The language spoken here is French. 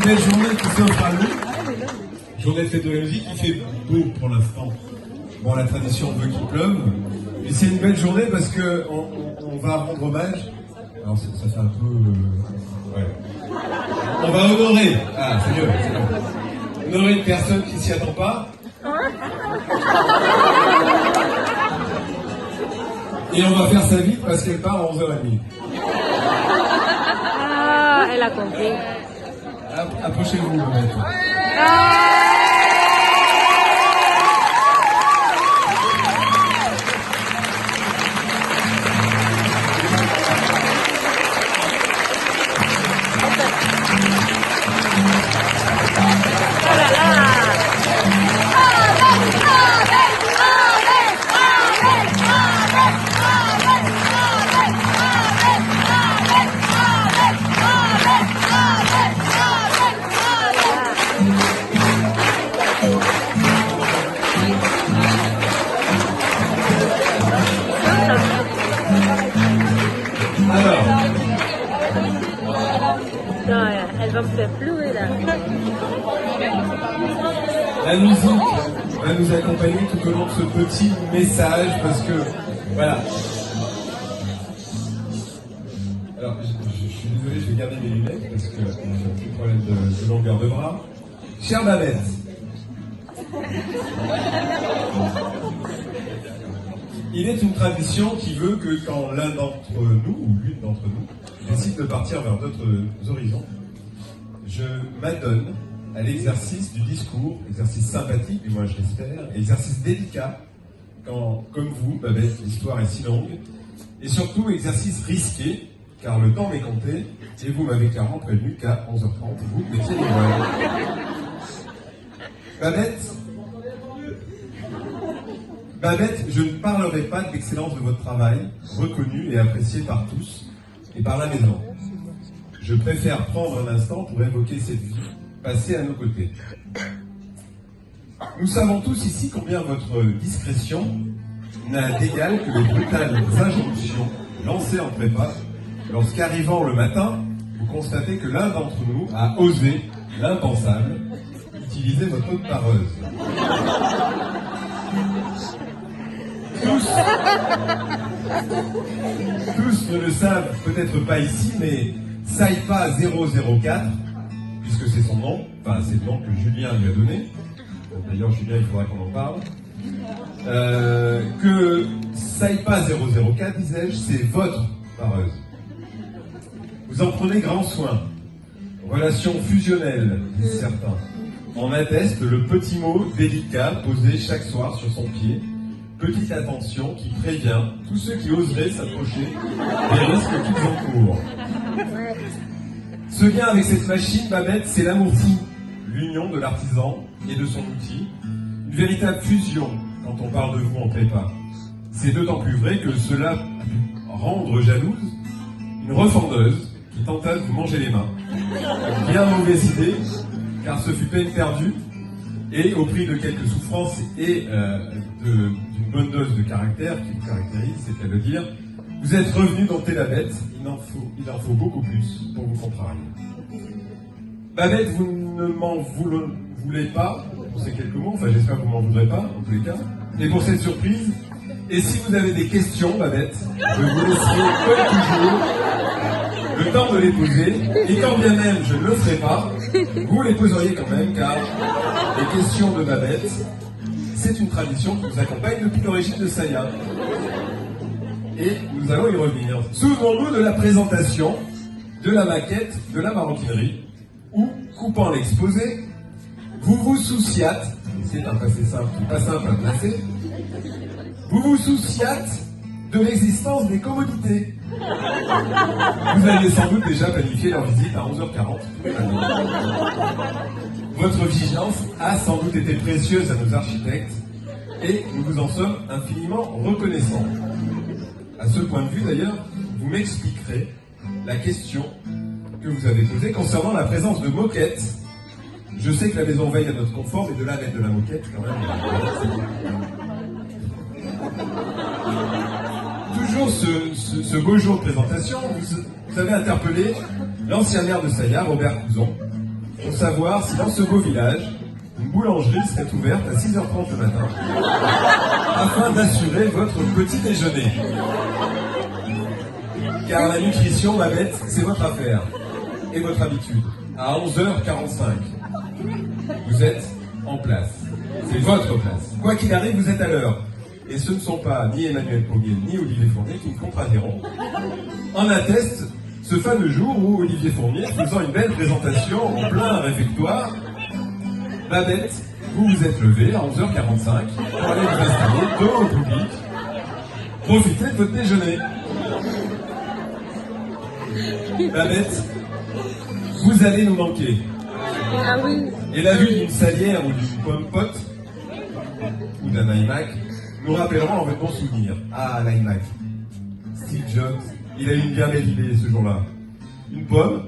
belle journée qui s'offre à nous. Journée de fête de la musique, il fait beau pour l'instant. Bon, la tradition veut qu'il pleuve. Et c'est une belle journée parce que on va rendre hommage. Alors ça fait un peu... ouais. On va honorer. Ah, c'est mieux. Honorer une personne qui s'y attend pas. Et on va faire ça vite parce qu'elle part à 11h30. Ah, elle a compris. Approchez-vous, peut-être. Non, elle va me faire pleurer là. La musique va nous accompagner tout au long de ce petit message parce que, voilà. Alors, je suis désolé, je vais garder mes lunettes parce que j'ai un petit problème de longueur de bras. Chère Babette, il est une tradition qui veut que quand l'un d'entre nous, ou l'une d'entre nous, décide de partir vers d'autres horizons, je m'adonne à l'exercice du discours, exercice sympathique, du moins je l'espère, exercice délicat, quand, comme vous, Babette, l'histoire est si longue, et surtout exercice risqué, car le temps m'est compté, et vous m'avez clairement prévenu qu'à 11h30, vous mettiez les voiles. Babette, je ne parlerai pas de l'excellence de votre travail, reconnu et apprécié par tous, et par la maison. Je préfère prendre un instant pour évoquer cette vie passée à nos côtés. Nous savons tous ici combien votre discrétion n'a d'égal que les brutales injonctions lancées en prépa lorsqu'arrivant le matin, vous constatez que l'un d'entre nous a osé l'impensable, utiliser votre eau de pareuse. Tous ne le savent peut-être pas ici, mais Saipa 004, puisque c'est son nom, enfin c'est le nom que Julien lui a donné, d'ailleurs Julien il faudra qu'on en parle, que Saipa 004, disais-je, c'est votre pareuse. Vous en prenez grand soin. Relation fusionnelle, disent certains. En atteste le petit mot délicat posé chaque soir sur son pied. Petite attention qui prévient tous ceux qui oseraient s'approcher des risques qu'ils encourent. Ce lien avec cette machine, Babette, c'est l'amour fou, l'union de l'artisan et de son outil, une véritable fusion quand on parle de vous en prépa. C'est d'autant plus vrai que cela a pu rendre jalouse une refendeuse qui tenta de vous manger les mains. Bien mauvaise idée, car ce fut peine perdue, et au prix de quelques souffrances et d'une bonne dose de caractère qui vous caractérise, c'est à le dire, vous êtes revenu dompter la bête, il en faut beaucoup plus pour vous contrarier. Babette, vous ne m'en voulez pas pour ces quelques mots, enfin j'espère que vous m'en voudrez pas, en tous les cas, et pour cette surprise. Et si vous avez des questions, Babette, je vous laisserai, comme toujours, le temps de les poser, et quand bien même je ne le ferai pas, vous les poseriez quand même, car les questions de Babette, c'est une tradition qui nous accompagne depuis l'origine de Saya. Et nous allons y revenir. Souvenons-nous de la présentation de la maquette de la maroquinerie, où, coupant l'exposé, vous vous souciâtes, c'est un passé simple, pas simple à placer, vous vous souciâtes de l'existence des commodités. Vous avez sans doute déjà planifié leur visite à 11h40. Votre vigilance a sans doute été précieuse à nos architectes et nous vous en sommes infiniment reconnaissants. À ce point de vue d'ailleurs, vous m'expliquerez la question que vous avez posée concernant la présence de moquettes. Je sais que la maison veille à notre confort, mais de là à mettre de la moquette quand même. Toujours ce beau jour de présentation, vous avez interpellé l'ancien maire de Saya, Robert Couzon, pour savoir si dans ce beau village, une boulangerie serait ouverte à 6h30 le matin afin d'assurer votre petit déjeuner. Car la nutrition, Babette, c'est votre affaire et votre habitude. À 11h45, vous êtes en place. C'est votre place. Quoi qu'il arrive, vous êtes à l'heure. Et ce ne sont pas ni Emmanuel Poguet ni Olivier Fournier qui me contrarieront. En atteste ce fameux jour où Olivier Fournier, faisant une belle présentation en plein réfectoire, Babette, vous vous êtes levé à 11h45 pour aller vous installer dos au public, profiter de votre déjeuner. Babette, vous allez nous manquer. Ah oui. Et la vue d'une salière ou d'une pomme pote, ou d'un iMac, nous rappellerons en votre bon souvenir. Ah, l'iMac. Steve Jobs, il a eu une bien belle idée ce jour-là. Une pomme,